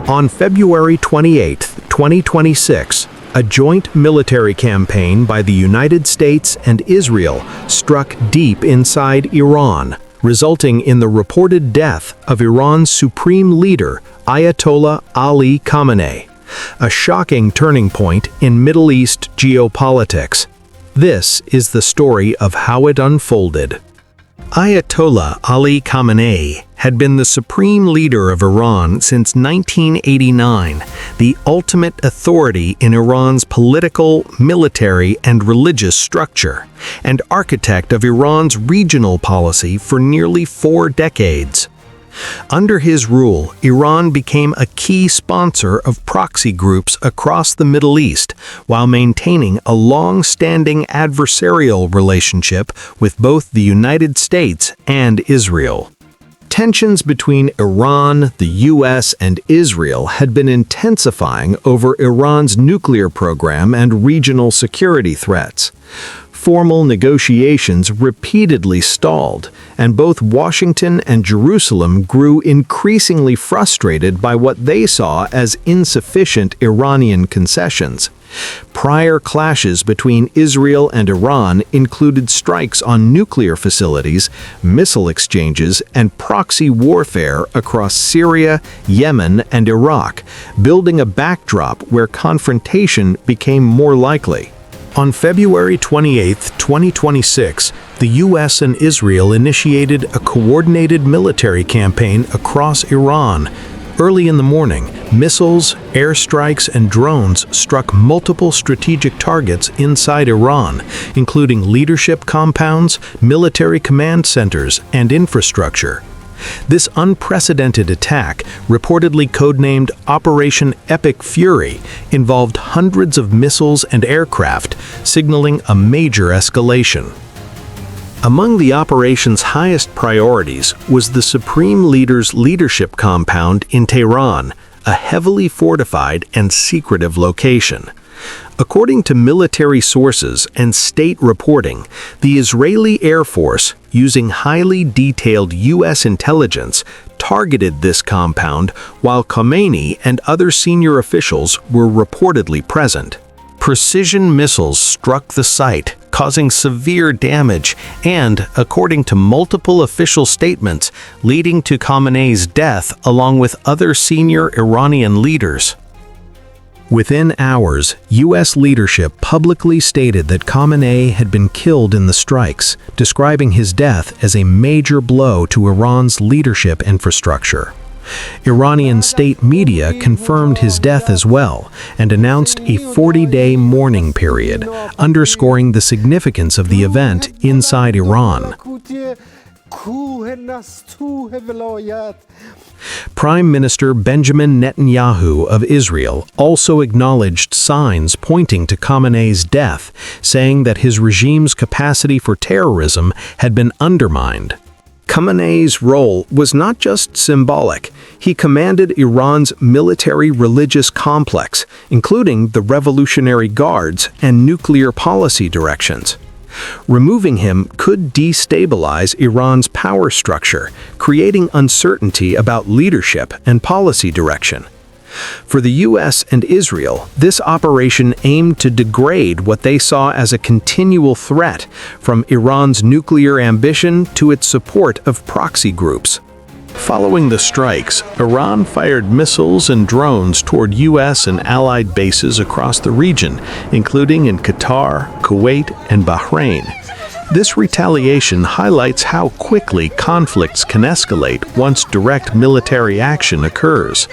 On February 28, 2026, a joint military campaign by the United States and Israel struck deep inside Iran, resulting in the reported death of Iran's supreme leader, Ayatollah Ali Khamenei, a shocking turning point in Middle East geopolitics. This is the story of how it unfolded. Ayatollah Ali Khamenei had been the supreme leader of Iran since 1989, the ultimate authority in Iran's political, military, and religious structure, and architect of Iran's regional policy for nearly 4 decades. Under his rule, Iran became a key sponsor of proxy groups across the Middle East, while maintaining a long-standing adversarial relationship with both the United States and Israel. Tensions between Iran, the U.S., and Israel had been intensifying over Iran's nuclear program and regional security threats. Formal negotiations repeatedly stalled, and both Washington and Jerusalem grew increasingly frustrated by what they saw as insufficient Iranian concessions. Prior clashes between Israel and Iran included strikes on nuclear facilities, missile exchanges, and proxy warfare across Syria, Yemen, and Iraq, building a backdrop where confrontation became more likely. On February 28, 2026, the U.S. and Israel initiated a coordinated military campaign across Iran. Early in the morning, missiles, airstrikes, and drones struck multiple strategic targets inside Iran, including leadership compounds, military command centers, and infrastructure. This unprecedented attack, reportedly codenamed Operation Epic Fury, involved hundreds of missiles and aircraft, signaling a major escalation. Among the operation's highest priorities was the Supreme Leader's leadership compound in Tehran, a heavily fortified and secretive location. According to military sources and state reporting, the Israeli Air Force, using highly detailed U.S. intelligence, targeted this compound while Khamenei and other senior officials were reportedly present. Precision missiles struck the site, causing severe damage and, according to multiple official statements, leading to Khamenei's death along with other senior Iranian leaders. Within hours, U.S. leadership publicly stated that Khamenei had been killed in the strikes, describing his death as a major blow to Iran's leadership infrastructure. Iranian state media confirmed his death as well and announced a 40-day mourning period, underscoring the significance of the event inside Iran. Prime Minister Benjamin Netanyahu of Israel also acknowledged signs pointing to Khamenei's death, saying that his regime's capacity for terrorism had been undermined. Khamenei's role was not just symbolic. He commanded Iran's military-religious complex, including the Revolutionary Guards and nuclear policy directions. Removing him could destabilize Iran's power structure, creating uncertainty about leadership and policy direction. For the U.S. and Israel, this operation aimed to degrade what they saw as a continual threat, from Iran's nuclear ambition to its support of proxy groups. Following the strikes, Iran fired missiles and drones toward U.S. and allied bases across the region, including in Qatar, Kuwait, and Bahrain. This retaliation highlights how quickly conflicts can escalate once direct military action occurs.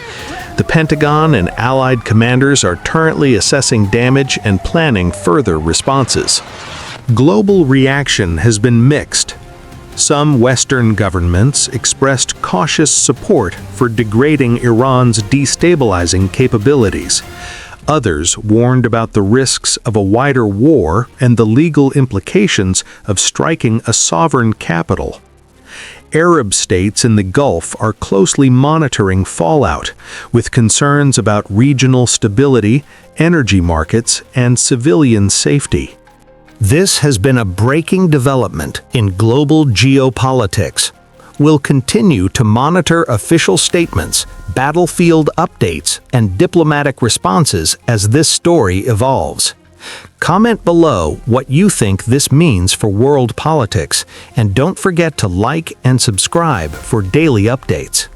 The Pentagon and allied commanders are currently assessing damage and planning further responses. Global reaction has been mixed. Some Western governments expressed cautious support for degrading Iran's destabilizing capabilities. Others warned about the risks of a wider war and the legal implications of striking a sovereign capital. Arab states in the Gulf are closely monitoring fallout, with concerns about regional stability, energy markets, and civilian safety. This has been a breaking development in global geopolitics. We'll continue to monitor official statements, battlefield updates, and diplomatic responses as this story evolves. Comment below what you think this means for world politics, and don't forget to like and subscribe for daily updates.